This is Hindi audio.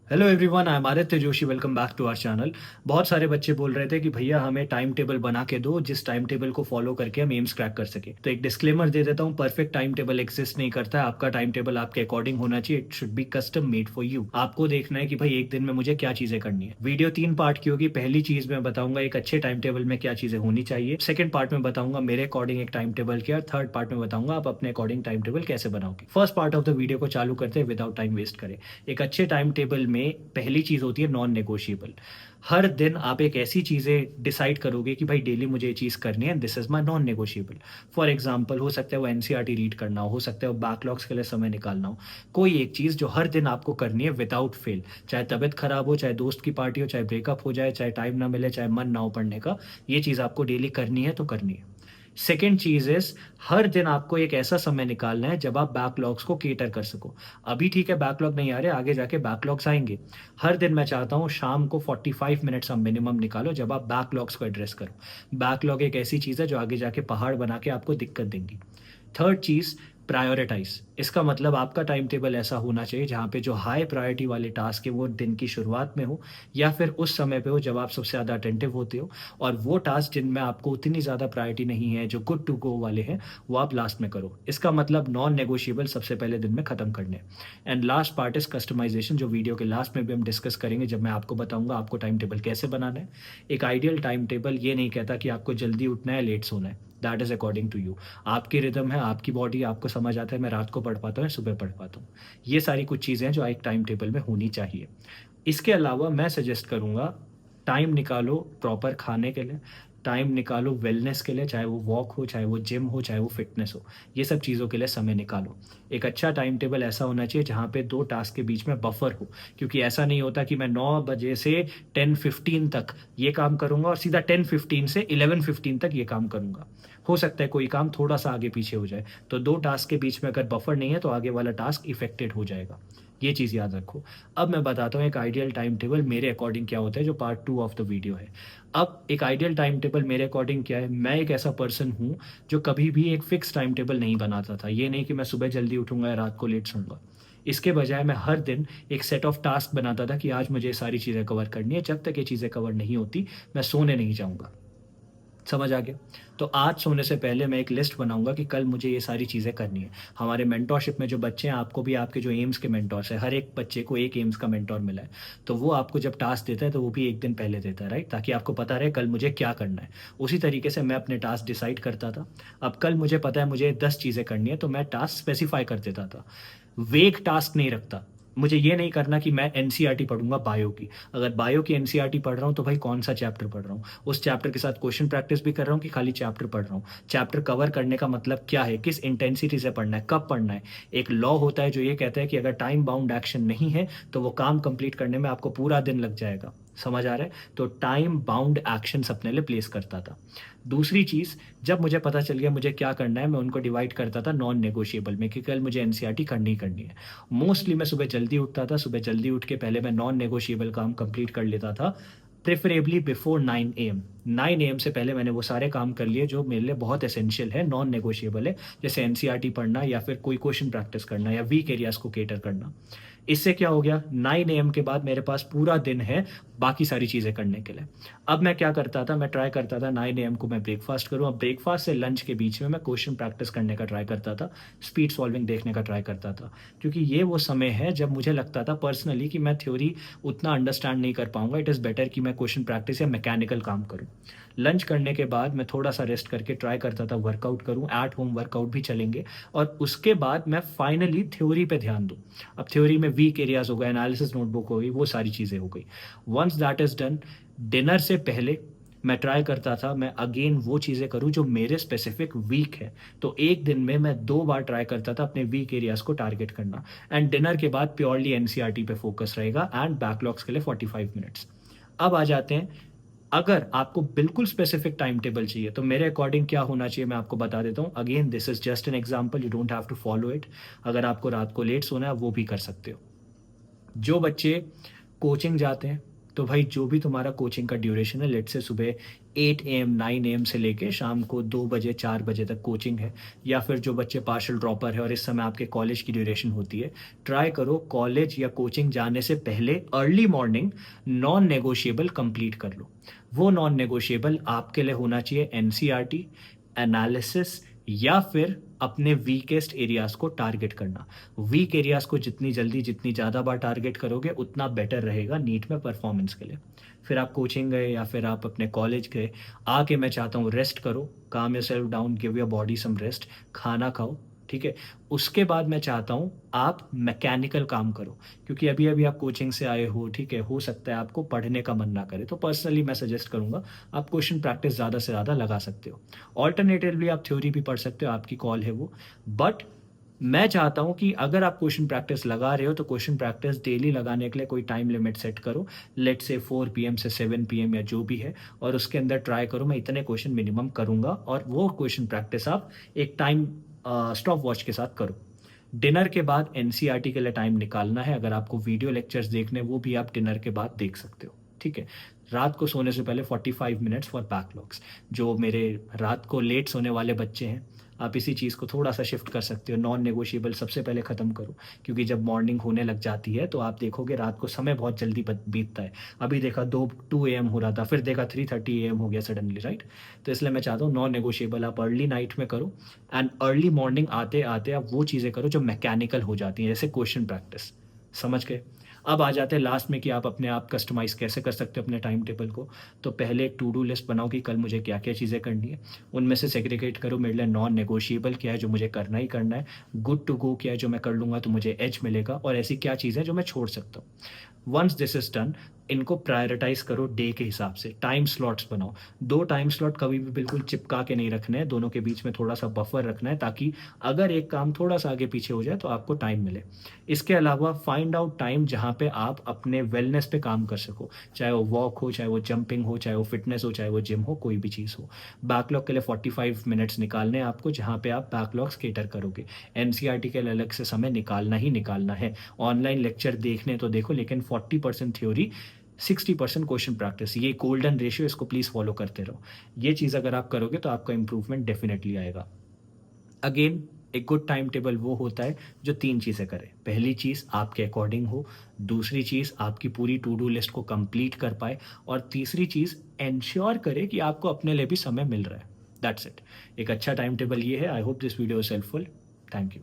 Hello everyone, I am Aditya Joshi. Welcome back to our channel. बहुत सारे बच्चे बोल रहे थे कि भैया हमें टाइम टेबल बना के दो जिस टाइम टेबल को फॉलो करके हम एम्स क्रैक कर सके। तो एक डिस्क्लेमर दे देता हूँ, परफेक्ट टाइम टेबल एग्जिस्ट नहीं करता है। आपका टाइम टेबल आपके अकॉर्डिंग होना चाहिए। It should be custom made for you. आपको देखना है कि भाई एक दिन में मुझे क्या चीजें करनी है। वीडियो 3 पार्ट की होगी। पहली चीज मैं बताऊंगा एक अच्छे टाइम टेबल में क्या चीजें होनी चाहिए। सेकंड पार्ट में बताऊंगा मेरे अकॉर्डिंग एक टाइम टेबल क्या। थर्ड पार्ट में बताऊंगा आप अपने अकॉर्डिंग टाइम टेबल कैसे बनाओगे। First part of the video को चालू करते हैं विदाउट टाइम वेस्ट करें। एक अच्छे टाइम टेबल में पहली चीज होती है नॉन नेगोशिएबल। हर दिन आप एक ऐसी चीजें डिसाइड करोगे कि भाई डेली मुझे ये चीज करनी है, this is my non negotiable. For example हो सकता है वो एनसीईआरटी रीड करना हो सकता है वो बैकलॉग्स के लिए समय निकालना हो। कोई एक चीज जो हर दिन आपको करनी है विदाउट फेल। चाहे तबीयत खराब हो, चाहे दोस्त की पार्टी हो, चाहे ब्रेकअप हो जाए, चाहे टाइम ना मिले, चाहे मन ना हो पढ़ने का, ये चीज आपको डेली करनी है तो करनी है। सेकेंड चीज इज, हर दिन आपको एक ऐसा समय निकालना है जब आप बैकलॉग्स को केटर कर सको। अभी ठीक है बैकलॉग नहीं आ रहे, आगे जाके बैकलॉग्स आएंगे। हर दिन मैं चाहता हूँ शाम को 45 मिनट्स आप मिनिमम निकालो जब आप बैकलॉग्स को एड्रेस करो। बैकलॉग एक ऐसी चीज है जो आगे जाके पहाड़ बना के आपको दिक्कत देंगी। थर्ड चीज, प्रायोरिटाइज। इसका मतलब आपका टाइम टेबल ऐसा होना चाहिए जहाँ पे जो हाई प्रायोरिटी वाले टास्क है वो दिन की शुरुआत में हो या फिर उस समय पे हो जब आप सबसे ज़्यादा अटेंटिव होते हो। और वो टास्क जिनमें आपको उतनी ज़्यादा प्रायोरिटी नहीं है, जो गुड टू गो वाले हैं, वो आप लास्ट में करो। इसका मतलब नॉन नेगोशिएबल सबसे पहले दिन में ख़त्म करने। And last part is customisation, जो वीडियो के लास्ट में भी हम डिस्कस करेंगे जब मैं आपको बताऊंगा आपको टाइम टेबल कैसे बनाना है। एक आइडियल टाइम टेबल ये नहीं कहता कि आपको जल्दी उठना है लेट सोना है। That is according to you. आपकी रिदम है, आपकी बॉडी, आपको समझ आता है मैं रात को पढ़ पाता हूँ या सुबह पढ़ पाता हूँ। ये सारी कुछ चीज़ें हैं जो एक टाइम टेबल में होनी चाहिए। इसके अलावा मैं सजेस्ट करूँगा टाइम निकालो प्रॉपर खाने के लिए। टाइम निकालो वेलनेस के लिए, चाहे वो वॉक हो, चाहे वो जिम हो, चाहे वो फिटनेस हो। ये सब चीज़ों के लिए समय निकालो। एक अच्छा टाइम टेबल ऐसा होना चाहिए जहाँ पे दो टास्क के बीच में बफर हो। क्योंकि ऐसा नहीं होता कि मैं 9 बजे से 10:15 तक ये काम करूंगा और सीधा 10:15 से 11:15 तक ये काम करूंगा। हो सकता है कोई काम थोड़ा सा आगे पीछे हो जाए, तो दो टास्क के बीच में अगर बफर नहीं है तो आगे वाला टास्क इफेक्टेड हो जाएगा। ये चीज़ याद रखो। अब मैं बताता हूँ एक आइडियल टाइम टेबल मेरे अकॉर्डिंग क्या होता है, जो पार्ट 2 ऑफ द वीडियो है। अब एक आइडियल टाइम टेबल मेरे अकॉर्डिंग क्या है, मैं एक ऐसा पर्सन हूँ जो कभी भी एक फिक्स टाइम टेबल नहीं बनाता था। ये नहीं कि मैं सुबह जल्दी उठूंगा या रात को लेट सोऊंगा। इसके बजाय मैं हर दिन एक सेट ऑफ टास्क बनाता था कि आज मुझे ये सारी चीज़ें कवर करनी है। जब तक ये चीज़ें कवर नहीं होती मैं सोने नहीं जाऊंगा। समझ आ गया? तो आज सोने से पहले मैं एक लिस्ट बनाऊंगा कि कल मुझे ये सारी चीज़ें करनी है। हमारे मेंटोरशिप में जो बच्चे हैं, आपको भी आपके जो एम्स के मेंटोर्स है, हर एक बच्चे को एक एम्स का मेंटोर मिला है। तो वो आपको जब टास्क देता है तो वो भी एक दिन पहले देता है, राइट? ताकि आपको पता रहे कल मुझे क्या करना है। उसी तरीके से मैं अपने टास्क डिसाइड करता था। अब कल मुझे पता है मुझे 10 चीज़ें करनी है तो मैं टास्क स्पेसिफाई कर देता था। वेग टास्क नहीं रखता। मुझे ये नहीं करना कि मैं एनसीईआरटी पढ़ूंगा बायो की। अगर बायो की एनसीईआरटी पढ़ रहा हूँ तो भाई कौन सा चैप्टर पढ़ रहा हूँ, उस चैप्टर के साथ क्वेश्चन प्रैक्टिस भी कर रहा हूँ कि खाली चैप्टर पढ़ रहा हूँ। चैप्टर कवर करने का मतलब क्या है, किस इंटेंसिटी से पढ़ना है, कब पढ़ना है। एक लॉ होता है जो ये कहता है कि अगर टाइम बाउंड एक्शन नहीं है तो वो काम कंप्लीट करने में आपको पूरा दिन लग जाएगा। समझ आ रहा है? तो टाइम बाउंड एक्शन अपने लिए प्लेस करता था। दूसरी चीज़, जब मुझे पता चल गया मुझे क्या करना है, मैं उनको डिवाइड करता था नॉन नेगोशिएबल में कि कल मुझे एनसीईआरटी करनी ही करनी है। मोस्टली मैं सुबह जल्दी उठता था। सुबह जल्दी उठ के पहले मैं नॉन नेगोशिएबल काम कंप्लीट कर लेता था, प्रेफरेबली बिफोर 9 AM। 9 AM से पहले मैंने वो सारे काम कर लिए जो मेरे लिए बहुत एसेंशियल है, नॉन नेगोशिएबल है। जैसे एनसीईआरटी पढ़ना या फिर कोई क्वेश्चन प्रैक्टिस करना या वीक एरियाज को केटर करना। इससे क्या हो गया, 9 AM के बाद मेरे पास पूरा दिन है बाकी सारी चीज़ें करने के लिए। अब मैं क्या करता था, मैं ट्राई करता था 9 AM को मैं ब्रेकफास्ट करूँ। अब ब्रेकफास्ट से लंच के बीच में मैं क्वेश्चन प्रैक्टिस करने का ट्राई करता था, स्पीड सॉल्विंग देखने का ट्राई करता था। क्योंकि ये वो समय है जब मुझे लगता था पर्सनली कि मैं थ्योरी उतना अंडरस्टैंड नहीं कर पाऊंगा। इट इज़ बेटर कि मैं क्वेश्चन प्रैक्टिस या मैकेनिकल काम करूँ। लंच करने के बाद मैं थोड़ा सा रेस्ट करके ट्राई करता था वर्कआउट करूँ, एट होम वर्कआउट भी चलेंगे। और उसके बाद मैं फाइनली थ्योरी पे ध्यान दूँ। अब थ्योरी में वीक एरियाज हो गए, एनालिसिस नोटबुक हो गई, वो सारी चीज़ें हो गई। Once that is done, dinner से पहले मैं ट्राई करता था मैं अगेन वो चीज़ें करूं जो मेरे स्पेसिफिक वीक है। तो एक दिन में मैं 2 बार ट्राई करता था अपने वीक एरियाज को टारगेट करना। एंड डिनर के बाद प्योरली एनसीईआरटी पे फोकस रहेगा एंड बैकलॉग्स के लिए 45 मिनट्स। अब आ जाते हैं, अगर आपको बिल्कुल स्पेसिफिक टाइम टेबल चाहिए तो मेरे अकॉर्डिंग क्या होना चाहिए मैं आपको बता देता हूँ। Again this is just an example, you don't have to follow it. अगर आपको रात को लेट सोना है वो भी कर सकते हो। जो बच्चे कोचिंग जाते हैं तो भाई जो भी तुम्हारा कोचिंग का ड्यूरेशन है, लेट्स से सुबह 8 AM 9 AM से लेके शाम को 2 बजे 4 बजे तक कोचिंग है, या फिर जो बच्चे पार्शियल ड्रॉपर है और इस समय आपके कॉलेज की ड्यूरेशन होती है, ट्राई करो कॉलेज या कोचिंग जाने से पहले early morning non negotiable complete कर लो। वो नॉन नेगोशिएबल आपके लिए होना चाहिए एनसीईआरटी, एनालिसिस, या फिर अपने वीकेस्ट एरियाज को टारगेट करना। वीक एरियाज को जितनी जल्दी जितनी ज़्यादा बार टारगेट करोगे उतना बेटर रहेगा नीट में परफॉर्मेंस के लिए। फिर आप कोचिंग गए या फिर आप अपने कॉलेज गए, आके मैं चाहता हूँ रेस्ट करो, calm yourself down, give your body some rest, खाना खाओ, ठीक है। उसके बाद मैं चाहता हूँ आप मैकेनिकल काम करो, क्योंकि अभी अभी आप कोचिंग से आए हो, ठीक है, हो सकता है आपको पढ़ने का मन ना करे, तो पर्सनली मैं सजेस्ट करूंगा आप क्वेश्चन प्रैक्टिस ज़्यादा से ज़्यादा लगा सकते हो। ऑल्टरनेटिवली आप थ्योरी भी पढ़ सकते हो, आपकी कॉल है वो। बट मैं चाहता हूं कि अगर आप क्वेश्चन प्रैक्टिस लगा रहे हो तो क्वेश्चन प्रैक्टिस डेली लगाने के लिए कोई टाइम लिमिट सेट करो, लेट से 4 PM से 7 PM या जो भी है, और उसके अंदर ट्राई करो मैं इतने क्वेश्चन मिनिमम करूंगा, और वो क्वेश्चन प्रैक्टिस आप एक टाइम स्टॉप वॉच के साथ करो। डिनर के बाद एनसीईआरटी के लिए टाइम निकालना है। अगर आपको वीडियो लेक्चर्स देखने, वो भी आप डिनर के बाद देख सकते हो, ठीक है। रात को सोने से पहले 45 मिनट्स फॉर बैकलॉग्स। जो मेरे रात को लेट सोने वाले बच्चे हैं, आप इसी चीज़ को थोड़ा सा शिफ्ट कर सकते हो। नॉन नेगोशिएबल सबसे पहले ख़त्म करो, क्योंकि जब मॉर्निंग होने लग जाती है तो आप देखोगे रात को समय बहुत जल्दी बीतता है। अभी देखा 2 AM हो रहा था, फिर देखा 3:30 AM हो गया सडनली, राइट। तो इसलिए मैं चाहता हूँ नॉन नेगोशिएबल आप अर्ली नाइट में करो, एंड अर्ली मॉर्निंग आते आते आप वो चीज़ें करो जो मैकेनिकल हो जाती हैं, जैसे क्वेश्चन प्रैक्टिस। समझ गए। अब आ जाते हैं लास्ट में कि आप अपने आप कस्टमाइज़ कैसे कर सकते हो अपने टाइम टेबल को। तो पहले एक टू डू लिस्ट बनाओ कि कल मुझे क्या क्या चीज़ें करनी है, उनमें से सेग्रीगेट करो मेरे लिए नॉन नेगोशिएबल क्या है जो मुझे करना ही करना है, गुड टू गो क्या है जो मैं कर लूँगा तो मुझे एज मिलेगा, और ऐसी क्या चीज़ें जो मैं छोड़ सकता हूँ। वंस दिस इज डन, इनको प्रायोरिटाइज करो डे के हिसाब से, टाइम स्लॉट्स बनाओ। 2 टाइम स्लॉट कभी भी बिल्कुल चिपका के नहीं रखने हैं, दोनों के बीच में थोड़ा सा बफर रखना है, ताकि अगर एक काम थोड़ा सा आगे पीछे हो जाए तो आपको टाइम मिले। इसके अलावा फाइंड आउट टाइम जहाँ पे आप अपने वेलनेस पे काम कर सको, चाहे वो वॉक हो, चाहे वो जंपिंग हो, चाहे वो फिटनेस हो, चाहे वो जिम हो, कोई भी चीज़ हो। बैकलॉग के लिए 45 मिनट्स निकालने हैं आपको, जहाँ पे आप बैकलॉग्स केटर करोगे। एनसीईआरटी के लिए अलग से समय निकालना ही निकालना है। ऑनलाइन लेक्चर देखने तो देखो, लेकिन 40% थ्योरी, 60% क्वेश्चन प्रैक्टिस, ये गोल्डन रेशियो, इसको प्लीज़ फॉलो करते रहो। ये चीज़ अगर आप करोगे तो आपका इंप्रूवमेंट डेफिनेटली आएगा। अगेन, एक गुड टाइम टेबल वो होता है जो 3 चीज़ें करे। पहली चीज़ आपके अकॉर्डिंग हो, दूसरी चीज़ आपकी पूरी टू डू लिस्ट को कंप्लीट कर पाए, और तीसरी चीज़ एंश्योर करे कि आपको अपने लिए भी समय मिल रहा है। That's it. एक अच्छा टाइम टेबल ये है। I hope this video is helpful. Thank you.